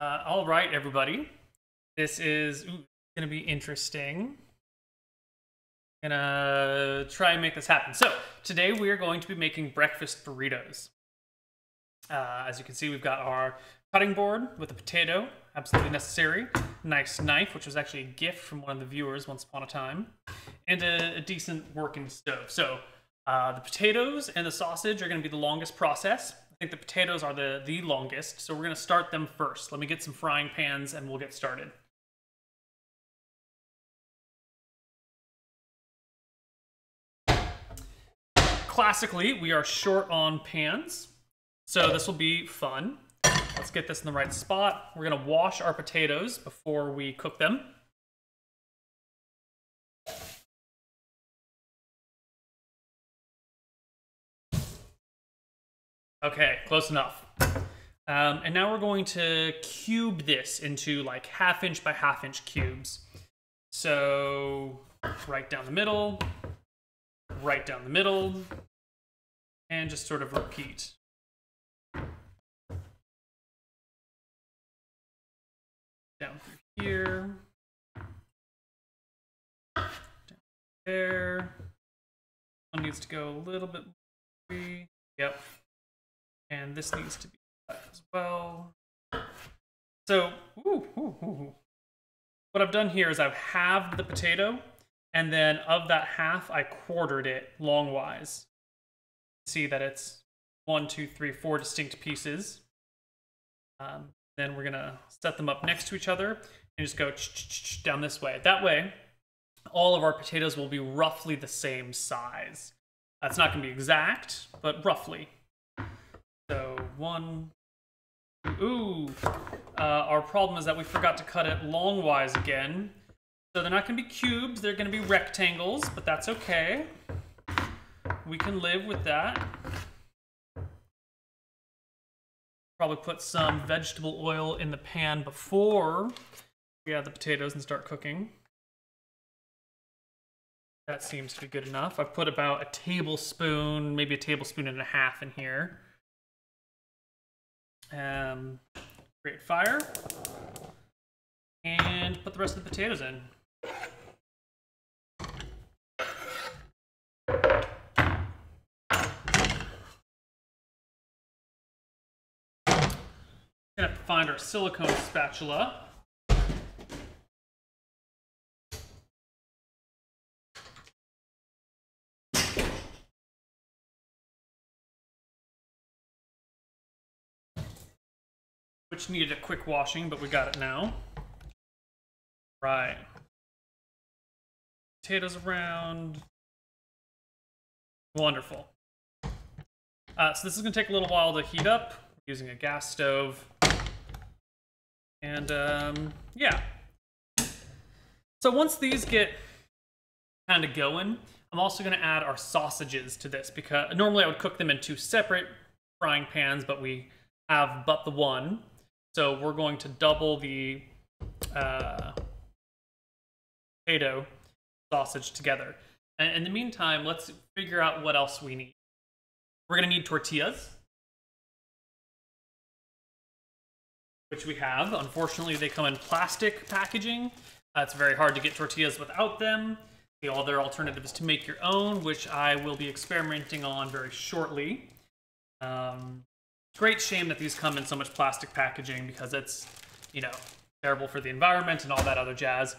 All right, everybody. This is going to be interesting. Gonna try and make this happen. So today we are going to be making breakfast burritos. As you can see, we've got our cutting board with a potato, absolutely necessary. Nice knife, which was actually a gift from one of the viewers once upon a time, and a decent working stove. So the potatoes and the sausage are going to be the longest process. I think the potatoes are the longest, so we're going to start them first. Let me get some frying pans and we'll get started. Classically, we are short on pans, so this will be fun. Let's get this in the right spot. We're gonna wash our potatoes before we cook them. Okay, close enough. And now we're going to cube this into like 1/2 inch by 1/2 inch cubes. So right down the middle, right down the middle, and just sort of repeat. Down through here, down there. One needs to go a little bit more. Yep. And this needs to be that as well. So, what I've done here is I've halved the potato, and then of that half, I quartered it longwise. See that it's 1, 2, 3, 4 distinct pieces. Then we're gonna set them up next to each other and just go down this way. That way, all of our potatoes will be roughly the same size. That's not gonna be exact, but roughly. So 1, 2, our problem is that we forgot to cut it longwise again. So they're not gonna be cubes, they're gonna be rectangles, but that's okay. We can live with that. Probably put some vegetable oil in the pan before we add the potatoes and start cooking. That seems to be good enough. I've put about a tablespoon, maybe a tablespoon and a half in here. Create fire. And put the rest of the potatoes in. Gonna have to find our silicone spatula. Which needed a quick washing, but we got it now. Right. Potatoes around. Wonderful. So this is gonna take a little while to heat up. We're using a gas stove. And yeah. So once these get kind of going, I'm also going to add our sausages to this, because normally I would cook them in 2 separate frying pans, but we have but the one. So we're going to double the potato sausage together. And in the meantime, let's figure out what else we need. We're going to need tortillas, which we have. Unfortunately, they come in plastic packaging. It's very hard to get tortillas without them. The other alternative is to make your own, which I will be experimenting on very shortly. Great shame that these come in so much plastic packaging, because it's, you know, terrible for the environment and all that other jazz.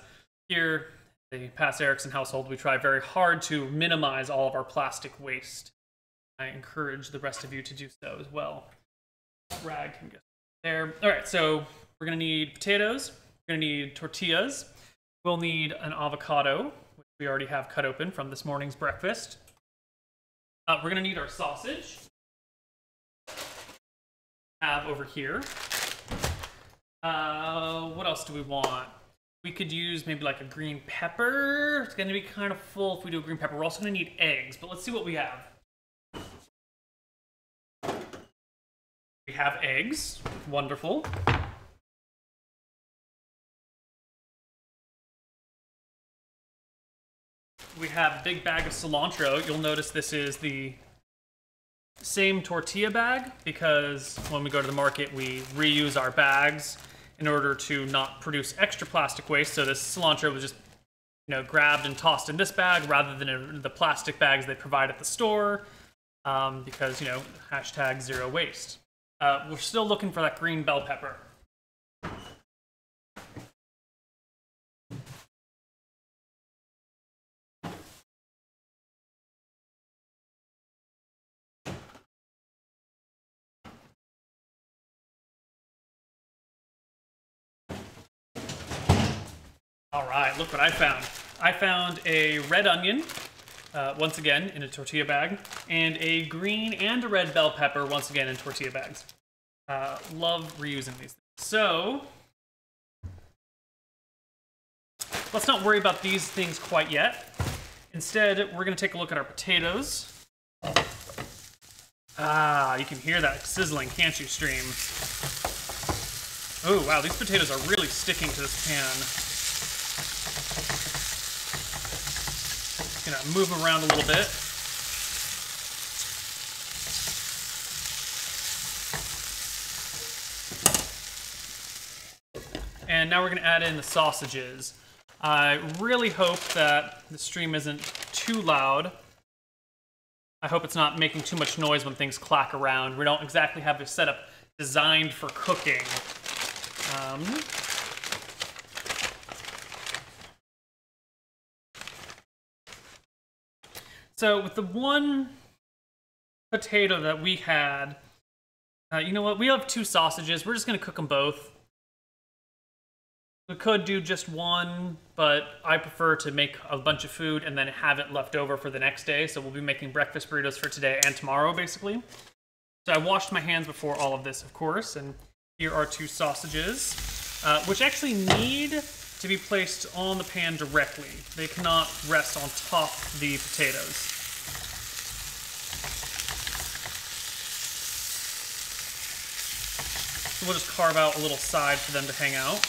Here, the Pass Erickson household, we try very hard to minimize all of our plastic waste. I encourage the rest of you to do so as well. Rag can get there. All right, so we're gonna need potatoes. We're gonna need tortillas. We'll need an avocado, which we already have cut open from this morning's breakfast. We're gonna need our sausage. Have over here. What else do we want? We could use maybe like a green pepper. It's gonna be kind of full if we do a green pepper. We're also gonna need eggs, but let's see what we have. We have eggs. Wonderful. We have a big bag of cilantro. You'll notice this is the same tortilla bag, because when we go to the market, we reuse our bags in order to not produce extra plastic waste. So this cilantro was just, grabbed and tossed in this bag rather than in the plastic bags they provide at the store, because, hashtag zero waste. We're still looking for that green bell pepper. All right, look what I found. I found a red onion, once again, in a tortilla bag, and a green and a red bell pepper, once again, in tortilla bags. Love reusing these things. So, let's not worry about these things quite yet. Instead, we're going to take a look at our potatoes. Ah, you can hear that sizzling, can't you, stream? Oh, wow, these potatoes are really sticking to this pan. Gonna move them around a little bit. And now we're gonna add in the sausages. I really hope that the stream isn't too loud. I hope it's not making too much noise when things clack around. We don't exactly have a setup designed for cooking. So with the one potato that we had, you know what? We have 2 sausages. We're just going to cook them both. We could do just one, but I prefer to make a bunch of food and then have it left over for the next day. So we'll be making breakfast burritos for today and tomorrow, basically. So I washed my hands before all of this, of course, and here are 2 sausages, which actually need to be placed on the pan directly. They cannot rest on top of the potatoes. So we'll just carve out a little side for them to hang out.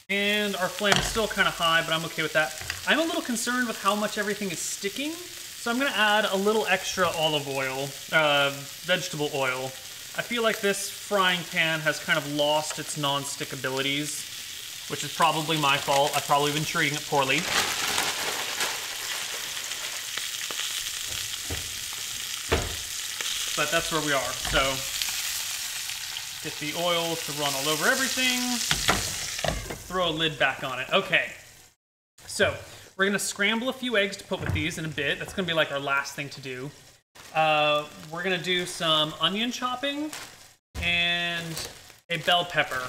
And our flame is still kind of high, but I'm okay with that. I'm a little concerned with how much everything is sticking, so I'm going to add a little extra olive oil, vegetable oil. I feel like this frying pan has kind of lost its non-stick abilities, which is probably my fault. I've probably been treating it poorly. But that's where we are. So, get the oil to run all over everything. Throw a lid back on it. Okay. So, we're going to scramble a few eggs to put with these in a bit. That's going to be like our last thing to do. We're going to do some onion chopping and a bell pepper.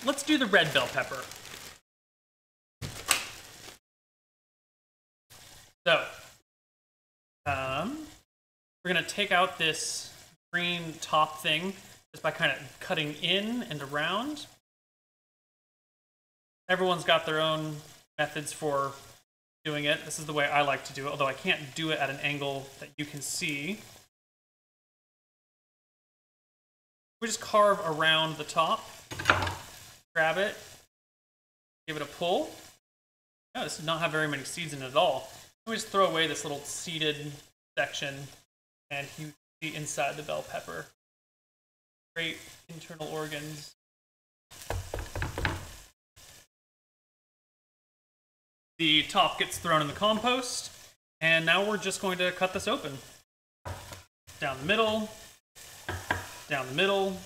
Let's do the red bell pepper. So, we're going to take out this green top thing just by kind of cutting in and around. Everyone's got their own methods for doing it. This is the way I like to do it, although I can't do it at an angle that you can see. We just carve around the top, grab it, give it a pull. Oh, this does not have very many seeds in it at all. We just throw away this little seeded section, and you see inside the bell pepper. Great internal organs. The top gets thrown in the compost, and now we're just going to cut this open. Down the middle, down the middle,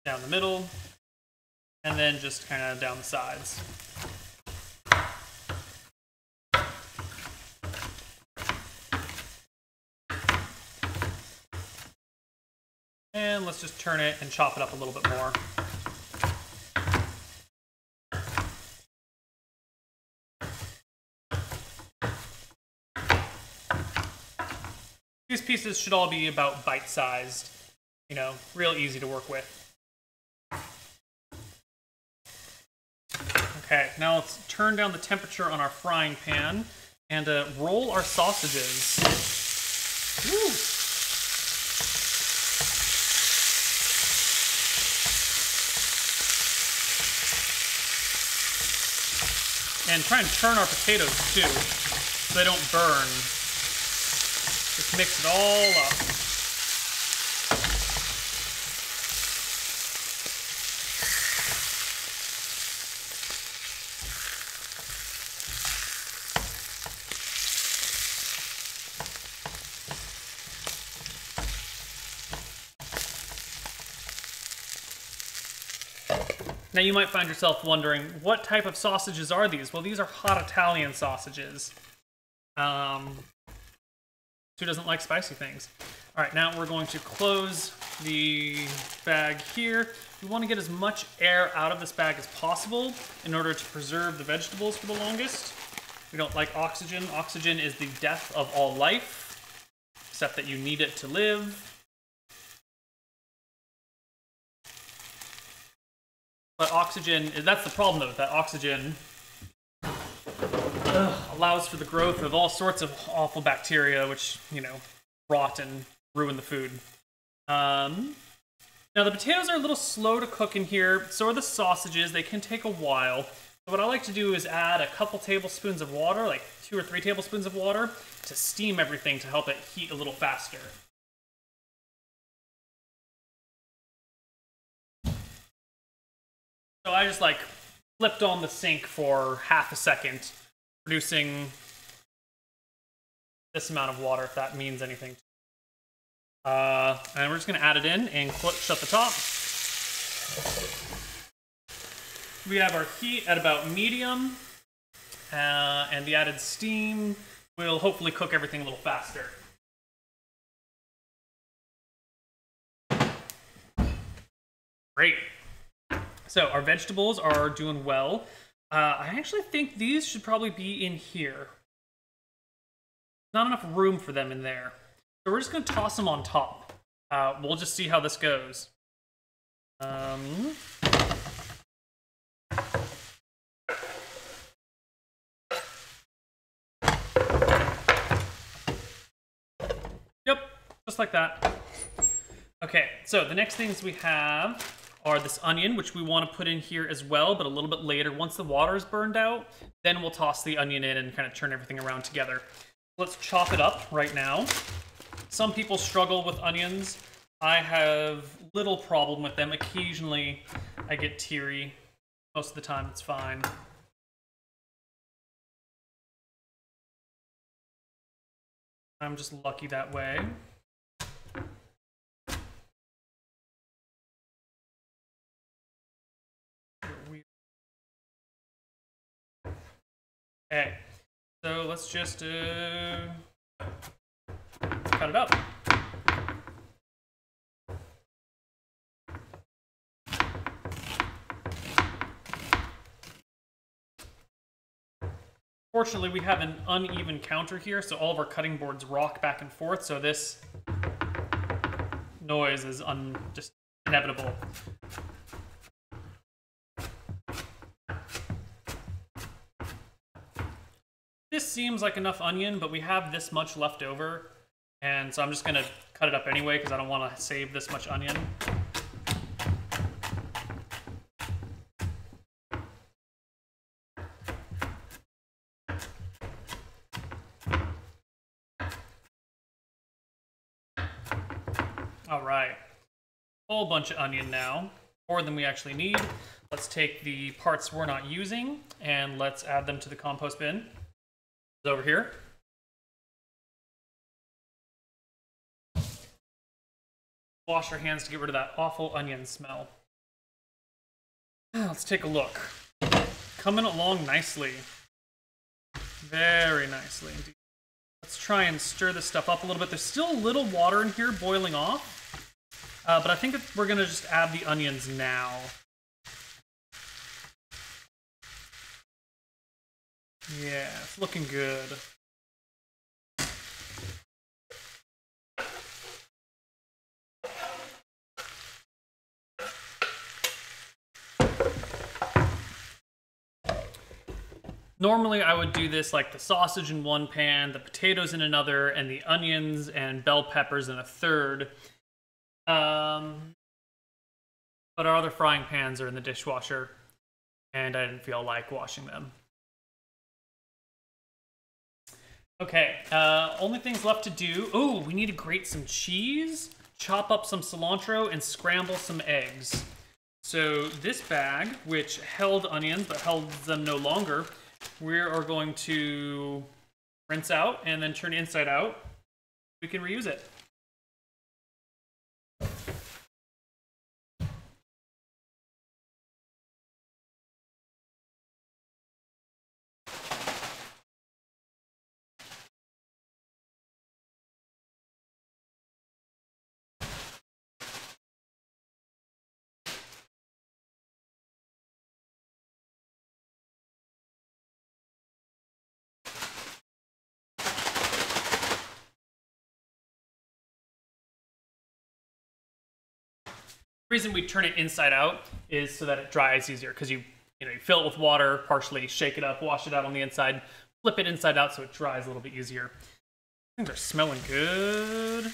down the middle, and then just kind of down the sides. And let's just turn it and chop it up a little bit more. These pieces should all be about bite-sized, you know, real easy to work with. Okay, now let's turn down the temperature on our frying pan and roll our sausages. Woo! And try and turn our potatoes too, so they don't burn. Just mix it all up. Now you might find yourself wondering, what type of sausages are these? Well, these are hot Italian sausages. Who doesn't like spicy things? All right, now we're going to close the bag here. We want to get as much air out of this bag as possible in order to preserve the vegetables for the longest. We don't like oxygen. Oxygen is the death of all life, except that you need it to live. But oxygen, that's the problem though, that oxygen allows for the growth of all sorts of awful bacteria, which, you know, rot and ruin the food. Now the potatoes are a little slow to cook in here, so are the sausages. They can take a while. So what I like to do is add a couple tablespoons of water, like 2 or 3 tablespoons of water, to steam everything to help it heat a little faster. So I just like flipped on the sink for half a second, producing this amount of water, if that means anything. And we're just gonna add it in and shut the top. We have our heat at about medium, and the added steam will hopefully cook everything a little faster. Great. So our vegetables are doing well. I actually think these should probably be in here. Not enough room for them in there. So we're just gonna toss them on top. We'll just see how this goes. Yep, just like that. Okay, so the next things we have are this onion, which we want to put in here as well, but a little bit later. Once the water is burned out, then we'll toss the onion in and kind of turn everything around together. Let's chop it up right now. Some people struggle with onions. I have little problem with them. Occasionally, I get teary. Most of the time, it's fine. I'm just lucky that way. Okay, so let's just cut it up. Fortunately, we have an uneven counter here, so all of our cutting boards rock back and forth, so this noise is just inevitable. This seems like enough onion, but we have this much left over, and so I'm just gonna cut it up anyway because I don't want to save this much onion. All right, whole bunch of onion now, more than we actually need. Let's take the parts we're not using and let's add them to the compost bin. Over here. Wash our hands to get rid of that awful onion smell. Let's take a look. Coming along nicely. Very nicely indeed. Let's try and stir this stuff up a little bit. There's still a little water in here boiling off, but I think we're gonna just add the onions now. Yeah, it's looking good. Normally I would do this like the sausage in one pan, the potatoes in another, and the onions and bell peppers in a third. But our other frying pans are in the dishwasher, and I didn't feel like washing them. Okay, only things left to do. Oh, we need to grate some cheese, chop up some cilantro, and scramble some eggs. So this bag, which held onions but held them no longer, we are going to rinse out and then turn inside out. We can reuse it. The reason we turn it inside out is so that it dries easier, because you fill it with water, partially shake it up, wash it out on the inside, flip it inside out so it dries a little bit easier. I think they're smelling good.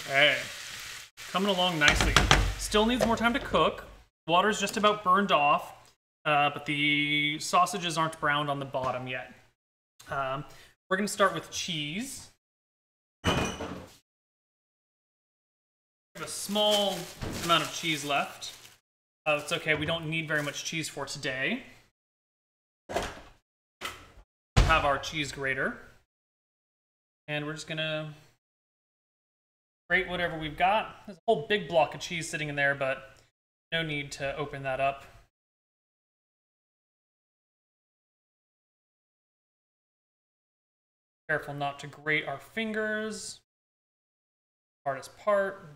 Okay, coming along nicely. Still needs more time to cook. Water's just about burned off. But the sausages aren't browned on the bottom yet. We're going to start with cheese. We have a small amount of cheese left. It's okay, we don't need very much cheese for today. Have our cheese grater. And we're just going to grate whatever we've got. There's a whole big block of cheese sitting in there, but no need to open that up. Careful not to grate our fingers. Hardest part.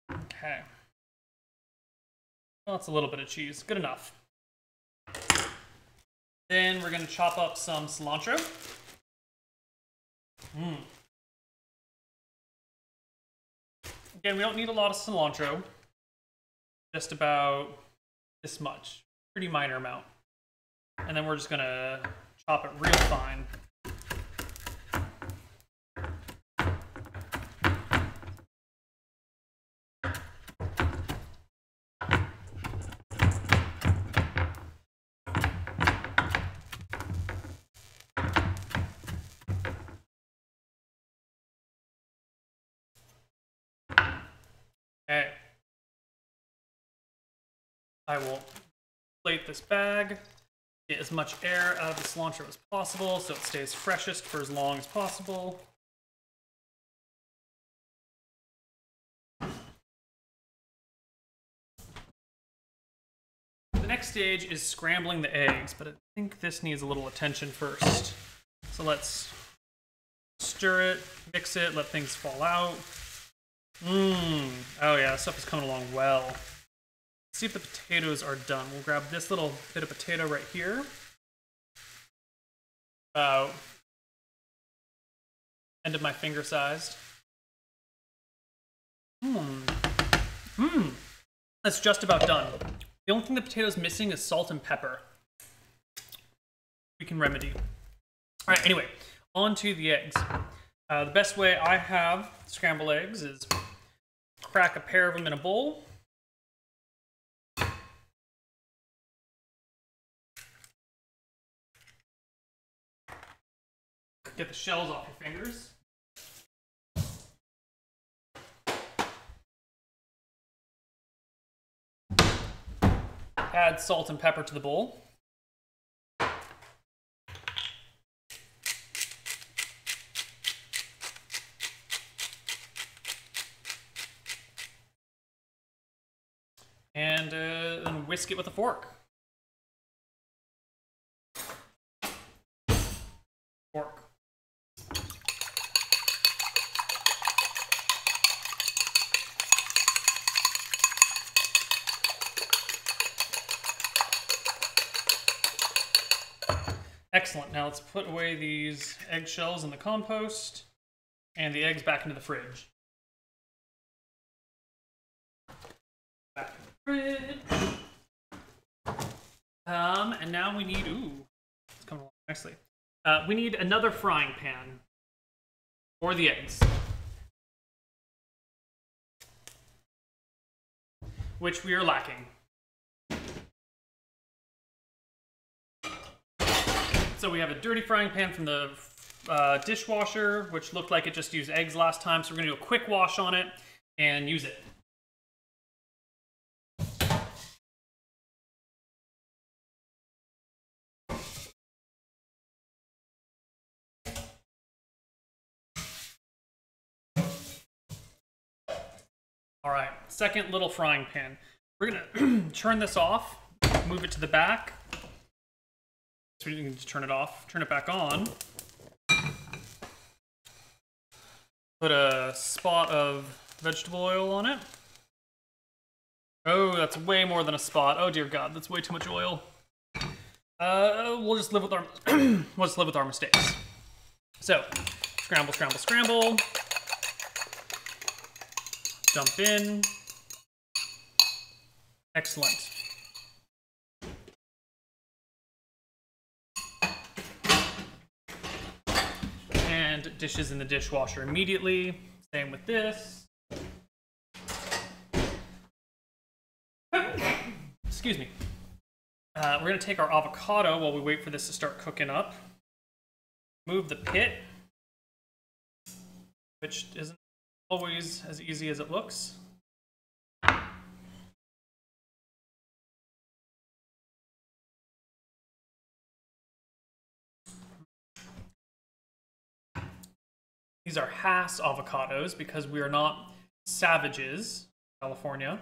Okay. Well, that's a little bit of cheese. Good enough. Then we're going to chop up some cilantro. Again, we don't need a lot of cilantro. Just about this much. Pretty minor amount. And then we're just going to chop it real fine. Okay. I will plate this bag. Get as much air out of the cilantro as possible so it stays freshest for as long as possible. The next stage is scrambling the eggs, but I think this needs a little attention first. So let's stir it, mix it, let things fall out. Oh yeah, this stuff is coming along well. Let's see if the potatoes are done. We'll grab this little bit of potato right here. About end of my finger sized. That's just about done. The only thing the potato's missing is salt and pepper. We can remedy. All right, anyway, on to the eggs. The best way I have to scramble eggs is crack a pair of them in a bowl. Get the shells off your fingers. Add salt and pepper to the bowl. And then whisk it with a fork. Fork. Excellent. Now let's put away these eggshells in the compost and the eggs back into the fridge. Back in the fridge. And now we need, it's coming along nicely. We need another frying pan for the eggs. which we are lacking. So we have a dirty frying pan from the dishwasher, which looked like it just used eggs last time. So we're gonna do a quick wash on it and use it. All right, second little frying pan. We're gonna turn this off, move it to the back. So we can just turn it off, turn it back on. Put a spot of vegetable oil on it. Oh, that's way more than a spot. Oh dear God, that's way too much oil. We'll just live with our we'll just live with our mistakes. So, scramble, scramble, scramble. Dump in. Excellent. And dishes in the dishwasher immediately. Same with this. Excuse me. We're going to take our avocado while we wait for this to start cooking up. Move the pit, which isn't always as easy as it looks. These are Hass avocados because we are not savages, California.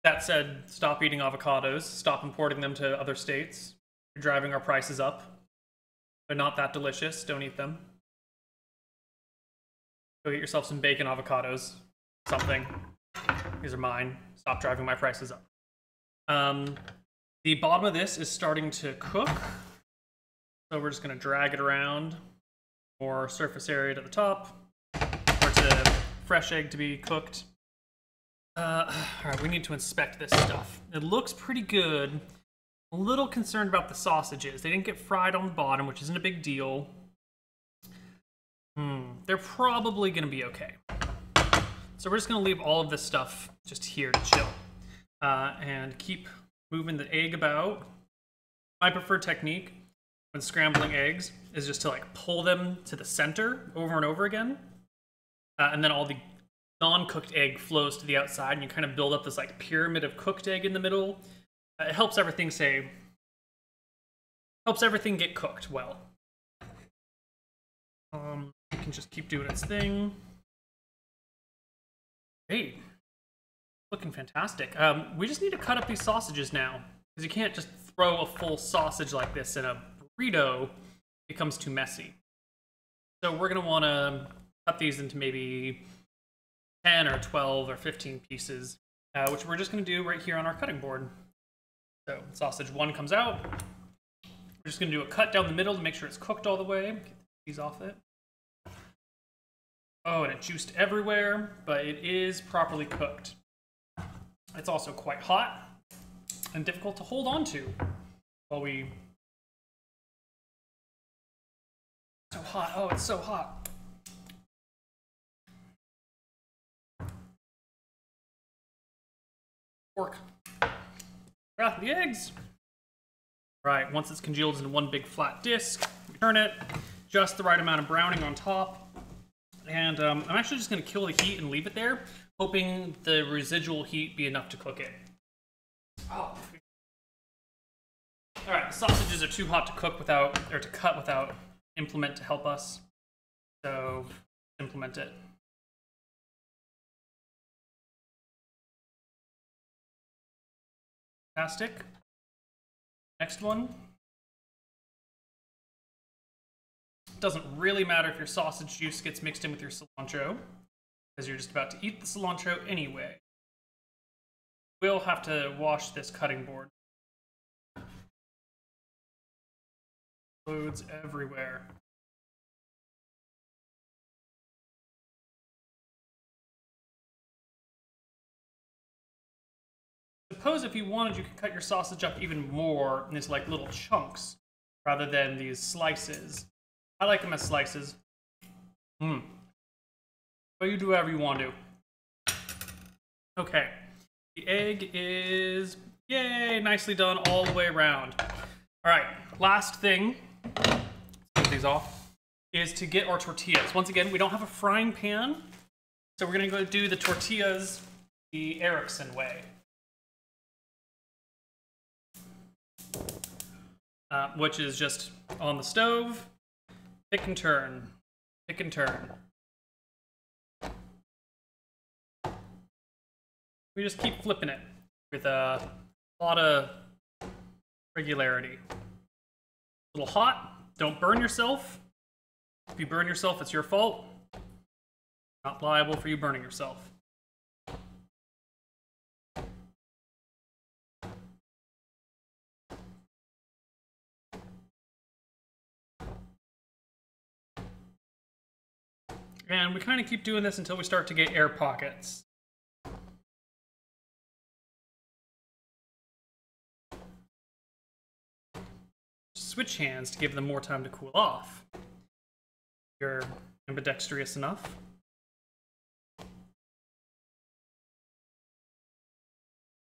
That said, stop eating avocados, stop importing them to other states. You're driving our prices up. They're not that delicious, don't eat them. Go get yourself some bacon avocados, something. These are mine. Stop driving my prices up. The bottom of this is starting to cook. So we're just gonna drag it around. More surface area to the top. For it's a fresh egg to be cooked. All right, we need to inspect this stuff. It looks pretty good. A little concerned about the sausages. They didn't get fried on the bottom, which isn't a big deal. They're probably gonna be okay. So we're just gonna leave all of this stuff just here to chill. And keep moving the egg about. My preferred technique when scrambling eggs is just to like pull them to the center over and over again. And then all the non-cooked egg flows to the outside and you kind of build up this like pyramid of cooked egg in the middle. It helps everything get cooked well. It can just keep doing its thing. Great. Looking fantastic. We just need to cut up these sausages now because you can't just throw a full sausage like this in a burrito. It becomes too messy. So we're gonna wanna cut these into maybe 10 or 12 or 15 pieces, which we're just gonna do right here on our cutting board. So sausage 1 comes out. We're just gonna do a cut down the middle to make sure it's cooked all the way. Get these off it. Oh, and it juiced everywhere, but it is properly cooked. It's also quite hot and difficult to hold on to while we... So hot, oh, it's so hot. Fork. Crack the eggs. Right, once it's congealed into one big flat disc, we turn it, just the right amount of browning on top. And I'm actually just gonna kill the heat and leave it there, hoping the residual heat be enough to cook it. Oh. All right, the sausages are too hot to cook without, or to cut without implement to help us. So implement it. Fantastic. Next one. Doesn't really matter if your sausage juice gets mixed in with your cilantro, because you're just about to eat the cilantro anyway. We'll have to wash this cutting board. Loads everywhere. Suppose if you wanted, you could cut your sausage up even more in these like little chunks rather than these slices. I like them as slices. But you do whatever you want to. Okay, The egg is, yay, nicely done all the way around. All right, last thing, take these off, is to get our tortillas. Once again, we don't have a frying pan, so we're gonna go do the tortillas the Erickson way. Which is just on the stove, pick and turn, pick and turn. We just keep flipping it with a lot of regularity. A little hot, don't burn yourself. If you burn yourself, it's your fault. Not liable for you burning yourself. And we kind of keep doing this until we start to get air pockets. Switch hands to give them more time to cool off. You're ambidextrous enough.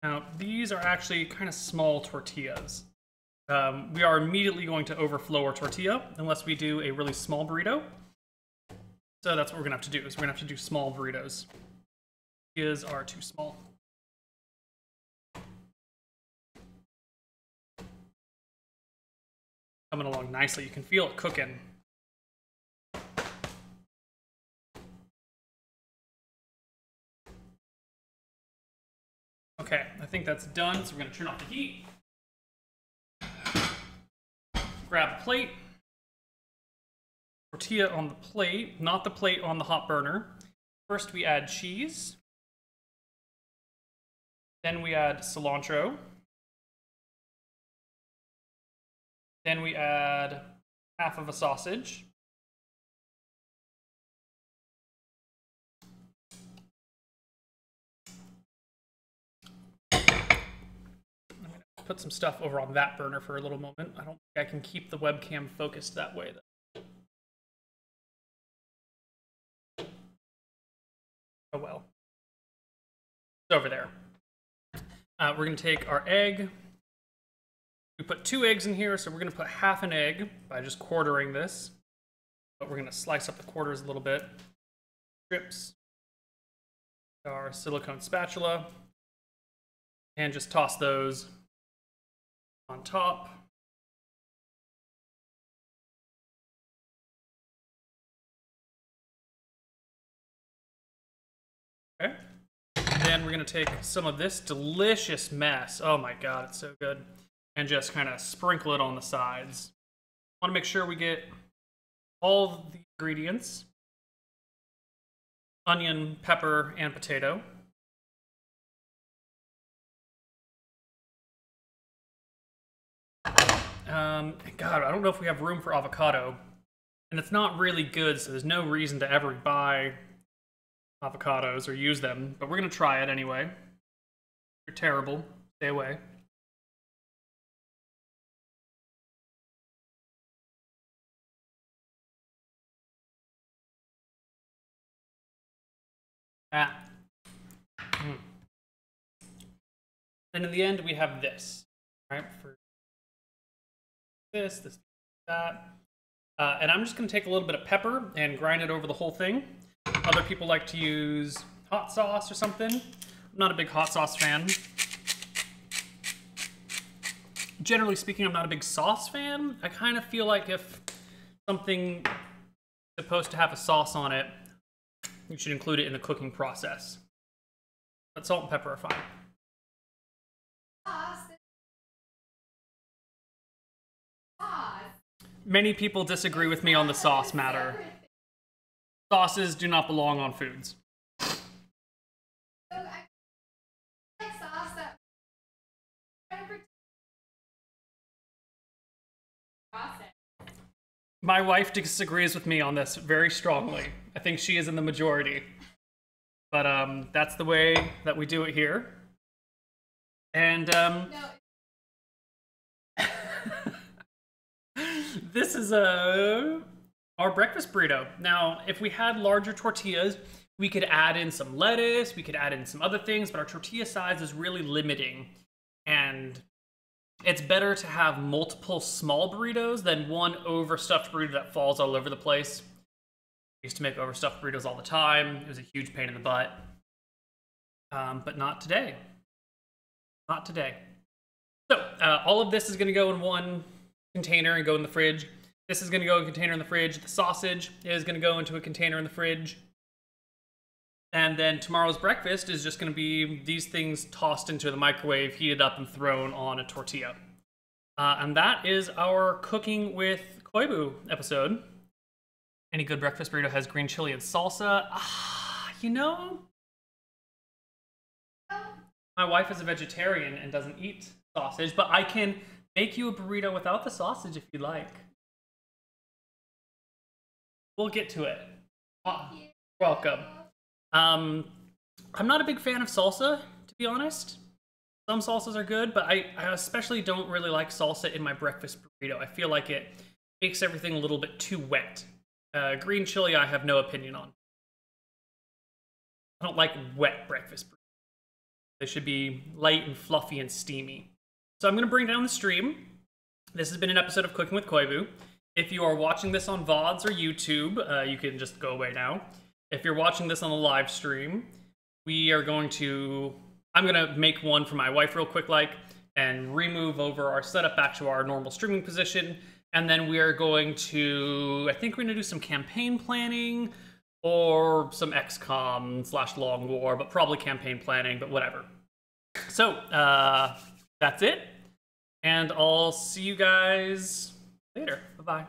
Now, these are actually kind of small tortillas. We are immediately going to overflow our tortilla unless we do a really small burrito. So that's what we're gonna have to do, is we're gonna have to do small burritos. Tortillas are too small. Coming along nicely, you can feel it cooking. Okay, I think that's done, so we're gonna turn off the heat. Grab a plate. Tortilla on the plate, not the plate on the hot burner. First we add cheese. Then we add cilantro. Then we add half of a sausage. I'm gonna put some stuff over on that burner for a little moment. I don't think I can keep the webcam focused that way, though. Oh well. It's over there. We're going to take our egg. We put 2 eggs in here, so we're going to put half an egg by just quartering this. But we're going to slice up the quarters a little bit. Strips. Our silicone spatula. And just toss those on top. Okay. Then we're gonna take some of this delicious mess. Oh my god, it's so good. And just kind of sprinkle it on the sides. Want to make sure we get all the ingredients. Onion, pepper, and potato. God, I don't know if we have room for avocado. And it's not really good, so there's no reason to ever buy avocados or use them, but we're gonna try it anyway. You're terrible. Stay away. Ah. And in the end, we have this, right? For this, that. And I'm just gonna take a little bit of pepper and grind it over the whole thing. Other people like to use hot sauce or something. I'm not a big hot sauce fan. Generally speaking, I'm not a big sauce fan. I kind of feel like if something is supposed to have a sauce on it, you should include it in the cooking process. But salt and pepper are fine. Many people disagree with me on the sauce matter. Sauces do not belong on foods. My wife disagrees with me on this very strongly. I think she is in the majority. But that's the way that we do it here. And this is our breakfast burrito. Now, if we had larger tortillas, We could add in some lettuce, we could add in some other things, but our tortilla size is really limiting. And it's better to have multiple small burritos than one overstuffed burrito that falls all over the place. I used to make overstuffed burritos all the time. It was a huge pain in the butt. But not today. Not today. So all of this is going to go in one container and go in the fridge. This is going to go in a container in the fridge. The sausage is going to go into a container in the fridge. And then tomorrow's breakfast is just going to be these things tossed into the microwave, heated up, and thrown on a tortilla. And that is our Cooking with Koibu episode. Any good breakfast burrito has green chili and salsa. You know, my wife is a vegetarian and doesn't eat sausage, but I can make you a burrito without the sausage if you like. We'll get to it. Welcome. I'm not a big fan of salsa, to be honest. Some salsas are good, but I especially don't really like salsa in my breakfast burrito. I feel like it makes everything a little bit too wet. Green chili, I have no opinion on. I don't like wet breakfast burritos. They should be light and fluffy and steamy. So I'm going to bring down the stream. This has been an episode of Cooking with Koibu. If you are watching this on VODs or YouTube, you can just go away now. If you're watching this on the live stream, I'm going to make one for my wife real quick, and remove over our setup back to our normal streaming position. And then we are going to, I think we're going to do some campaign planning or some XCOM/Long War, but probably campaign planning, but whatever. So that's it. And I'll see you guys later. Bye-bye.